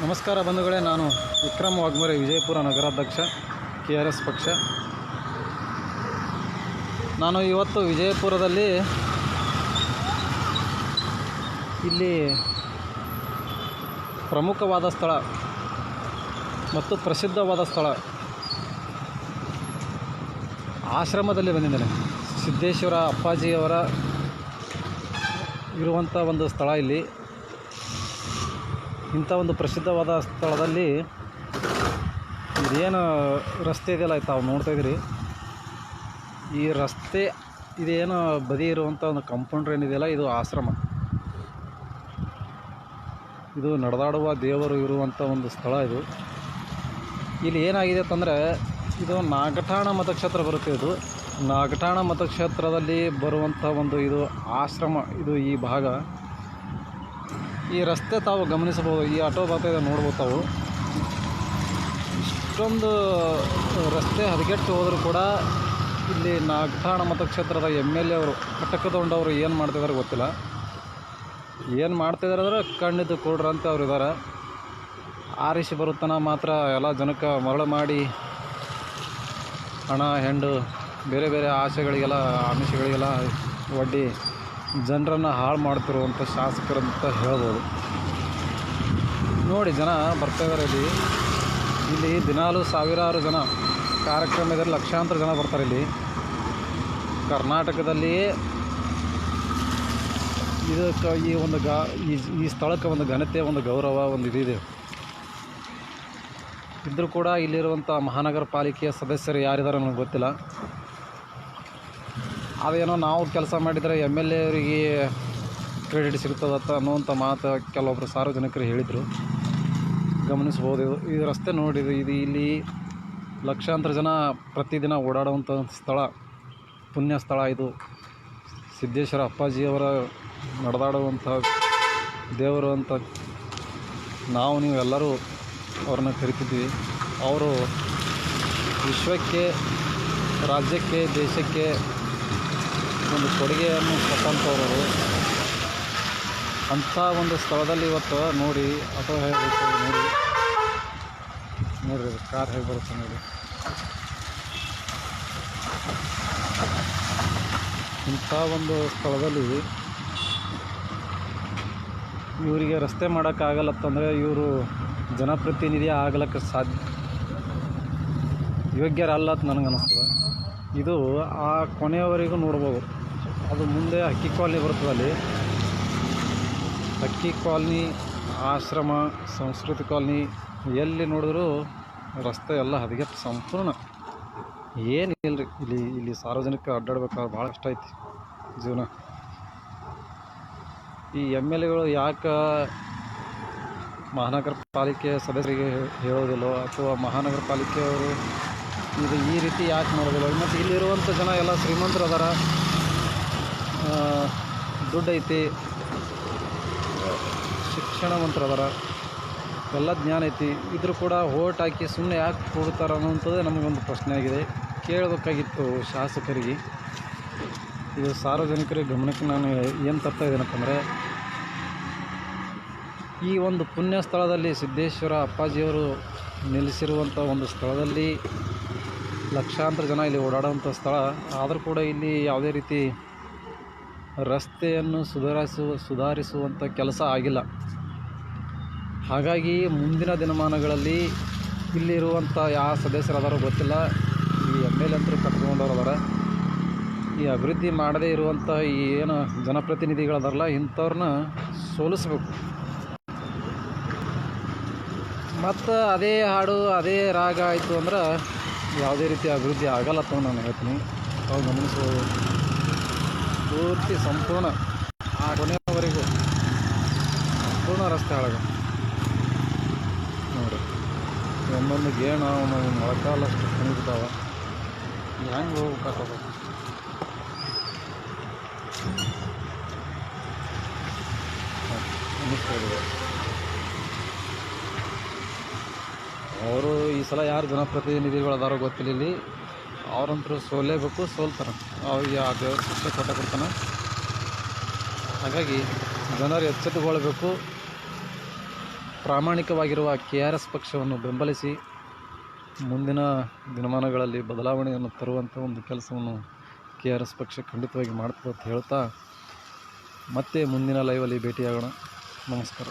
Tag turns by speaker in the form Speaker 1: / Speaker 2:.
Speaker 1: ನಮಸ್ಕಾರ ಬಂಧುಗಳೇ, ನಾನು ವಿಕ್ರಮ್ ವಾಗ್ಮರೆ, ವಿಜಯಪುರ ನಗರಾಧ್ಯಕ್ಷ, KRS ಪಕ್ಷ. ನಾನು ಇವತ್ತು ವಿಜಯಪುರದಲ್ಲಿ ಇಲ್ಲಿ ಪ್ರಮುಖವಾದ ಸ್ಥಳ ಮತ್ತು ಪ್ರಸಿದ್ಧವಾದ ಸ್ಥಳ ಆಶ್ರಮದಲ್ಲಿ ಬಂದಿದ್ದೇನೆ. ಸಿದ್ದೇಶ್ವರ ಅಪ್ಪಾಜಿಯವರ ಇರುವಂಥ ಒಂದು ಸ್ಥಳ. ಇಲ್ಲಿ ಇಂಥ ಒಂದು ಪ್ರಸಿದ್ಧವಾದ ಸ್ಥಳದಲ್ಲಿ ಇದೇನು ರಸ್ತೆ ಇದೆಯಲ್ಲ, ತಾವು ನೋಡ್ತಾಯಿದ್ದೀರಿ. ಈ ರಸ್ತೆ ಇದೇನು ಬದಿ ಇರುವಂಥ ಒಂದು ಕಾಂಪೌಂಡ್ರ್ ಏನಿದೆಯಲ್ಲ, ಇದು ಆಶ್ರಮ. ಇದು ನಡೆದಾಡುವ ದೇವರು ಇರುವಂಥ ಒಂದು ಸ್ಥಳ. ಇದು ಇಲ್ಲಿ ಏನಾಗಿದೆ ಅಂತಂದರೆ, ಇದು ನಾಗಠಾಣ ಮತಕ್ಷೇತ್ರ ಬರುತ್ತೆ. ಇದು ನಾಗಠಾಣ ಮತಕ್ಷೇತ್ರದಲ್ಲಿ ಬರುವಂಥ ಒಂದು ಇದು ಆಶ್ರಮ. ಇದು ಈ ಭಾಗ. ಈ ರಸ್ತೆ ತಾವು ಗಮನಿಸಬಹುದು. ಈ ಆಟೋ ಬರ್ತಾ ಇದೆ, ನೋಡ್ಬೋದು ತಾವು. ಇಷ್ಟೊಂದು ರಸ್ತೆ ಹದಗೆಟ್ಟು ಹೋದರೂ ಕೂಡ ಇಲ್ಲಿ ನಾಗಠಾಣ ಮತಕ್ಷೇತ್ರದ MLA ಅವರು, ಕಟಕದೊಂಡವರು ಏನು ಮಾಡ್ತಿದ್ದಾರೆ ಗೊತ್ತಿಲ್ಲ. ಏನು ಮಾಡ್ತಿದ್ದಾರೆ ಅಂದರೆ ಕಣ್ಣಿದ್ದು ಕೊಡ್ರ ಅಂತ ಅವ್ರು ಇದ್ದಾರೆ. ಆರಿಸಿ ಬರುತ್ತಾನ ಮಾತ್ರ ಎಲ್ಲ ಜನಕ್ಕೆ ಮರಳು ಮಾಡಿ ಹಣ ಹೆಂಡು ಬೇರೆ ಬೇರೆ ಆಸೆಗಳಿಗೆಲ್ಲ ಆಮಿಷಗಳಿಗೆಲ್ಲ ಒಡ್ಡಿ ಜನರನ್ನು ಹಾಳು ಮಾಡ್ತಿರುವಂಥ ಶಾಸಕರಂತ ಹೇಳ್ಬೋದು. ನೋಡಿ, ಜನ ಬರ್ತಾಯಿದ್ದಾರೆ. ಇಲ್ಲಿ ದಿನಾಲೂ ಸಾವಿರಾರು ಜನ ಕಾರ್ಯಕ್ರಮದಲ್ಲಿ ಲಕ್ಷಾಂತರ ಜನ ಬರ್ತಾರೆ. ಇಲ್ಲಿ ಕರ್ನಾಟಕದಲ್ಲಿ ಇದಕ್ಕೆ ಈ ಸ್ಥಳಕ್ಕೆ ಒಂದು ಘನತೆ, ಒಂದು ಗೌರವ, ಒಂದು ಇದಿದೆ. ಇದ್ದರೂ ಕೂಡ ಇಲ್ಲಿರುವಂಥ ಮಹಾನಗರ ಪಾಲಿಕೆಯ ಸದಸ್ಯರು ಯಾರಿದ್ದಾರೆ ನನಗೆ ಗೊತ್ತಿಲ್ಲ. ಅದೇನೋ ನಾವು ಕೆಲಸ ಮಾಡಿದರೆ MLA ಅವರಿಗೆ ಕ್ರೆಡಿಟ್ ಸಿಗ್ತದತ್ತ ಅನ್ನುವಂಥ ಮಾತು ಕೆಲವೊಬ್ಬರು ಸಾರ್ವಜನಿಕರು ಹೇಳಿದರು. ಗಮನಿಸ್ಬೋದು. ಈ ರಸ್ತೆ ನೋಡಿ, ಇದು ಇಲ್ಲಿ ಲಕ್ಷಾಂತರ ಜನ ಪ್ರತಿದಿನ ಓಡಾಡುವಂಥ ಸ್ಥಳ, ಪುಣ್ಯ ಸ್ಥಳ. ಇದು ಸಿದ್ದೇಶ್ವರ ಅಪ್ಪಾಜಿಯವರ ನಡೆದಾಡುವಂಥ ದೇವರು ಅಂತ ನಾವು ನೀವು ಎಲ್ಲರೂ ಅವ್ರನ್ನ ಕರಿತಿದ್ವಿ. ಅವರು ವಿಶ್ವಕ್ಕೆ, ರಾಜ್ಯಕ್ಕೆ, ದೇಶಕ್ಕೆ ಒಂದು ಕೊಡುಗೆಯನ್ನು ಕೊಟ್ಟಂಥವರು. ಅಂಥ ಒಂದು ಸ್ಥಳದಲ್ಲಿ ಇವತ್ತು ನೋಡಿ, ಆಟೋ ಹೇಗೆ ನೋಡಿರಿ, ಕಾರ್ ಹೇಗೆ ಬರುತ್ತೆ ನೋಡಿ. ಇಂಥ ಒಂದು ಸ್ಥಳದಲ್ಲಿ ಇವರಿಗೆ ರಸ್ತೆ ಮಾಡೋಕ್ಕಾಗಲ್ಲತ್ತಂದರೆ ಇವರು ಜನಪ್ರತಿನಿಧಿ ಆಗಲಿಕ್ಕೆ ಯೋಗ್ಯರಲ್ಲ ಅಂತ ನನಗೆ ಅನ್ನಿಸ್ತದೆ. ಇದು ಆ ಕೊನೆಯವರೆಗೂ ನೋಡ್ಬೋದು. ಅದು ಮುಂದೆ ಹಕ್ಕಿ ಕಾಲನಿ ಬರ್ತದೆ. ಅಲ್ಲಿ ಹಕ್ಕಿ ಕಾಲನಿ, ಆಶ್ರಮ, ಸಂಸ್ಕೃತಿ ಕಾಲನಿ, ಎಲ್ಲಿ ನೋಡಿದ್ರೂ ರಸ್ತೆ ಎಲ್ಲ ಹದಗೆಟ್ಟು ಸಂಪೂರ್ಣ ಏನಿಲ್ಲ ರೀ. ಇಲ್ಲಿ ಸಾರ್ವಜನಿಕ ಅಡ್ಡಾಡ್ಬೇಕಾದ್ರೆ ಭಾಳ ಕಷ್ಟ ಐತಿ ಜೀವನ. ಈ MLAಗಳು ಯಾಕೆ ಮಹಾನಗರ ಪಾಲಿಕೆ ಸದಸ್ಯರಿಗೆ ಹೇಳೋದಿಲ್ಲೋ, ಅಥವಾ ಮಹಾನಗರ ಪಾಲಿಕೆಯವರು ಇದು ಈ ರೀತಿ ಯಾಕೆ ಮಾಡೋದಿಲ್ಲ? ಮತ್ತು ಇಲ್ಲಿರುವಂಥ ಜನ ಎಲ್ಲ ಶ್ರೀಮಂತರು ಅದಾರ, ದುಡ್ಡು ಐತಿ, ಶಿಕ್ಷಣವಂತರು ಅದಾರ, ಎಲ್ಲ ಜ್ಞಾನ ಐತಿ. ಇದ್ರೂ ಕೂಡ ಓಟ್ ಹಾಕಿ ಸುಮ್ಮನೆ ಯಾಕೆ ಕೊಡ್ತಾರೆ ಅನ್ನೋಂಥದ್ದೇ ನಮಗೊಂದು ಪ್ರಶ್ನೆ ಆಗಿದೆ. ಕೇಳಬೇಕಾಗಿತ್ತು ಶಾಸಕರಿಗೆ. ಇದು ಸಾರ್ವಜನಿಕರಿಗೆ ಗಮನಕ್ಕೆ ನಾನು ಏನು ತರ್ತಾ ಇದ್ದೇನಂತಂದರೆ, ಈ ಒಂದು ಪುಣ್ಯ ಸ್ಥಳದಲ್ಲಿ, ಸಿದ್ದೇಶ್ವರ ಅಪ್ಪಾಜಿಯವರು ನೆಲೆಸಿರುವಂಥ ಒಂದು ಸ್ಥಳದಲ್ಲಿ ಲಕ್ಷಾಂತರ ಜನ ಇಲ್ಲಿ ಓಡಾಡುವಂಥ ಸ್ಥಳ. ಆದರೂ ಕೂಡ ಇಲ್ಲಿ ಯಾವುದೇ ರೀತಿ ರಸ್ತೆಯನ್ನು ಸುಧಾರಿಸುವಂಥ ಕೆಲಸ ಆಗಿಲ್ಲ. ಹಾಗಾಗಿ ಮುಂದಿನ ದಿನಮಾನಗಳಲ್ಲಿ ಇಲ್ಲಿರುವಂಥ ಯಾವ ಸದಸ್ಯರು ಅದಾರೋ ಗೊತ್ತಿಲ್ಲ, ಈ MLA ಅಂತರೂ ಕಟ್ಕೊಂಡವ್ರು ಅದಾರ. ಈ ಅಭಿವೃದ್ಧಿ ಮಾಡದೇ ಇರುವಂಥ ಈ ಏನು ಜನಪ್ರತಿನಿಧಿಗಳದಾರಲ್ಲ, ಇಂಥವ್ರನ್ನ ಸೋಲಿಸ್ಬೇಕು. ಮತ್ತು ಅದೇ ಹಾಡು, ಅದೇ ರಾಗ ಆಯಿತು ಅಂದ್ರೆ ಯಾವುದೇ ರೀತಿ ಅಭಿವೃದ್ಧಿ ಆಗಲ್ಲ ಅಂತ ನಾನು ಹೇಳ್ತೀನಿ. ತಾವು ಗಮನಿಸ್ಬೋದು. ಪೂರ್ತಿ ಸಂಪೂರ್ಣ ಆ ಕೊನೆಯವರೆಗೂ ಸಂಪೂರ್ಣ ರಸ್ತೆ ಹಾಳಾಗ ನೋಡಿ. ಒಂದೊಂದು ಗೇಣು ಮೊಳಕಾಲಷ್ಟು ಕುಣಿತಾವ. ಹೆಂಗೆ ಹೋಗ್ಬೇಕಾಗ್ತದೆ? ಅನ್ನಿಸ್ತಾ. ಅವರು ಈ ಸಲ ಯಾರು ಜನಪ್ರತಿನಿಧಿಗಳು ಅದಾರೋ ಗೊತ್ತಿಲ್ಲ. ಇಲ್ಲಿ ಅವ್ರಂತರೂ ಸೋಲೇಬೇಕು, ಸೋಲ್ತಾರೆ. ಅವ್ರಿಗೆ ಆ ದೇವ್ರ ಶಿಕ್ಷೆ ಕೊಡ್ತಾನೆ. ಹಾಗಾಗಿ ಜನರು ಎಚ್ಚೆತ್ತುಕೊಳ್ಬೇಕು. ಪ್ರಾಮಾಣಿಕವಾಗಿರುವ KRS ಪಕ್ಷವನ್ನು ಬೆಂಬಲಿಸಿ ಮುಂದಿನ ದಿನಮಾನಗಳಲ್ಲಿ ಬದಲಾವಣೆಯನ್ನು ತರುವಂಥ ಒಂದು ಕೆಲಸವನ್ನು KRS ಪಕ್ಷ ಖಂಡಿತವಾಗಿ ಮಾಡ್ತದೆ ಅಂತ ಹೇಳ್ತಾ ಮತ್ತೆ ಮುಂದಿನ ಲೈವಲ್ಲಿ ಭೇಟಿಯಾಗೋಣ. ನಮಸ್ಕಾರ.